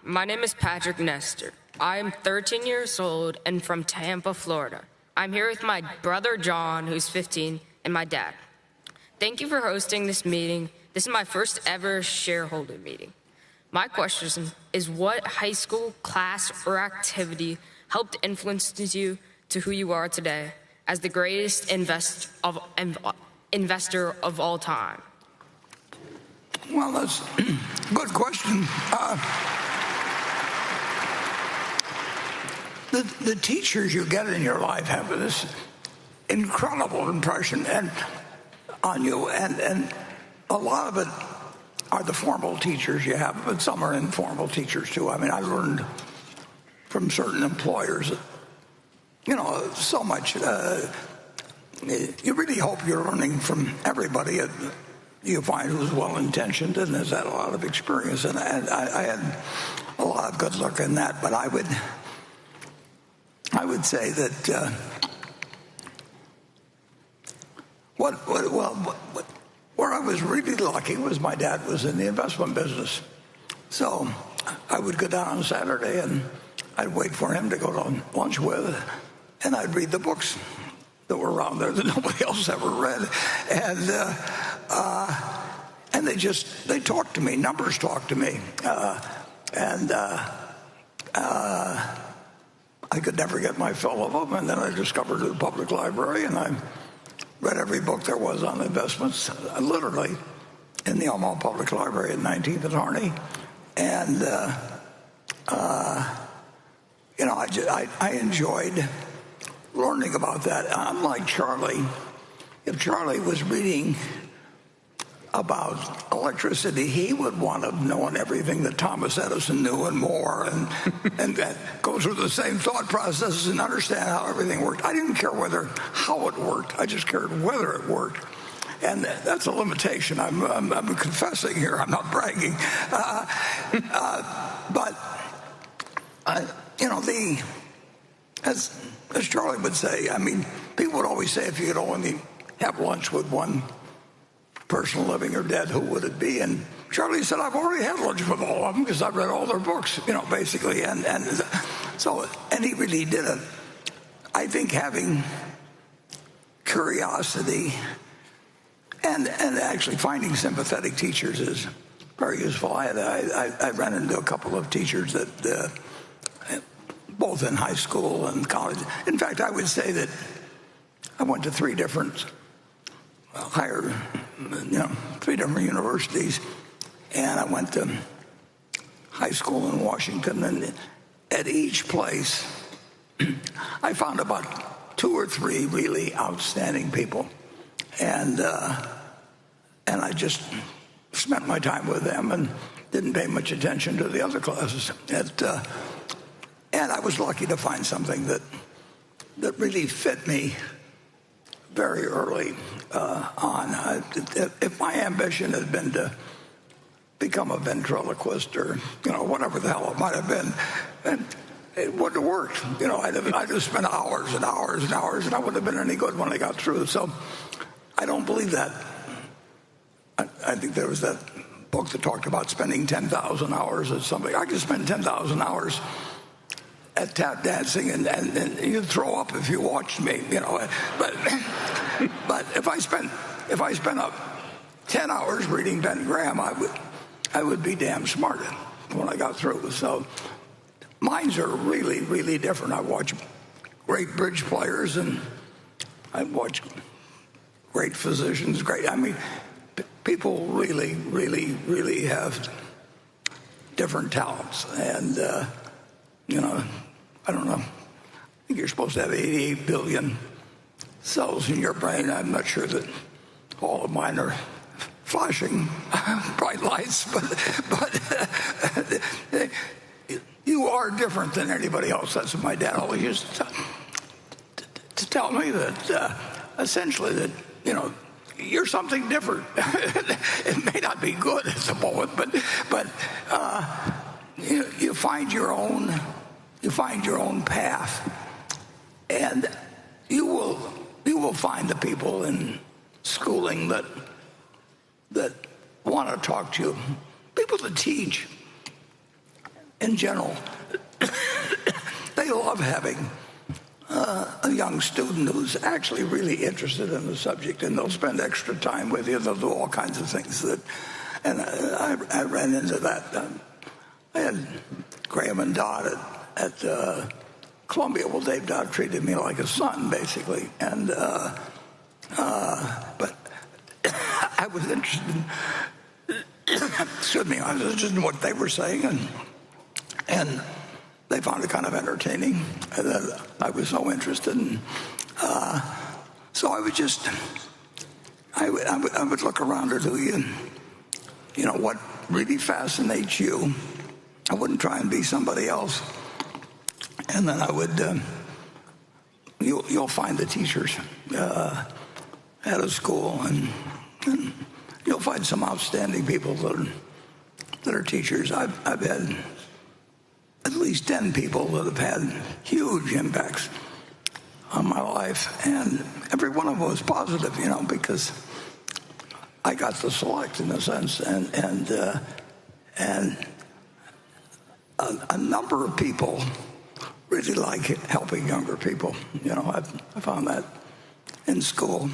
my name is Patrick Nestor. I am 13 years old and from Tampa, Florida. I'm here with my brother John, who's 15, and my dad. Thank you for hosting this meeting. This is my first ever shareholder meeting. My question is, what high school class or activity helped influence you to who you are today as the greatest investor of all time? Well, that's a good question. The teachers you get in your life have this incredible impression on you, and a lot of it are the formal teachers you have, but some are informal teachers too. I mean, I learned from certain employers, so much. You really hope you're learning from everybody you find who's well-intentioned and has had a lot of experience, and I had a lot of good luck in that. But I would say that where I was really lucky was my dad was in the investment business. So I would go down on Saturday and I'd wait for him to go to lunch with, and I'd read the books that were around there that nobody else ever read. And they talked to me, numbers talked to me. I could never get my fill of them, and then I discovered the public library, and I read every book there was on investments, literally, in the Omaha Public Library at 19th and Harney. And, I enjoyed learning about that. Unlike Charlie, if Charlie was reading about electricity, he would want to have known everything that Thomas Edison knew and more, and go through the same thought processes and understand how everything worked. I didn't care how it worked. I just cared whether it worked. And that's a limitation. I'm confessing here. I'm not bragging. As Charlie would say, I mean, people would always say if you could only have lunch with one person living or dead, who would it be? And Charlie said, I've already had lunch with all of them because I've read all their books, basically. And he really did it. I think having curiosity and actually finding sympathetic teachers is very useful. I ran into a couple of teachers that both in high school and college. In fact, I would say that I went to three different universities, and I went to high school in Washington, and at each place I found about 2 or 3 really outstanding people, and I just spent my time with them and didn't pay much attention to the other classes. And I was lucky to find something that really fit me very early on. If my ambition had been to become a ventriloquist or whatever the hell it might have been, and it wouldn't have worked. I'd have spent hours and hours and hours, and I wouldn't have been any good when I got through. So I don't believe that. I think there was that book that talked about spending 10,000 hours at something. I could spend 10,000 hours at tap dancing, and you'd throw up if you watched me, But if I spent 10 hours reading Ben Graham, I would be damn smart when I got through. So minds are really, really different. I watch great bridge players, and I watch great physicians. People really, really, really have different talents, and I don't know. I think you're supposed to have 88 billion cells in your brain. I'm not sure that all of mine are flashing bright lights, but you are different than anybody else. That's what my dad always used to tell me, that essentially that you're something different. It may not be good at the moment, but you find your own path, and you will find the people in schooling that want to talk to you, people that teach. in general, they love having a young student who's actually really interested in the subject, and they'll spend extra time with you. They'll do all kinds of things and I ran into that. I had Graham and Dodd at Columbia. Well, Dave Dodd treated me like a son, basically, and but I was interested in, excuse me, I was interested in what they were saying, and they found it kind of entertaining. And I was so interested, so I would just, I would look around at you know, what really fascinates you. I wouldn't try and be somebody else. And then I would, you'll find the teachers at a school, and you'll find some outstanding people that are teachers. I've had at least 10 people that have had huge impacts on my life, and every one of them was positive, you know, because I got to select, in a sense, and a number of people really like helping younger people. You know, I found that in school.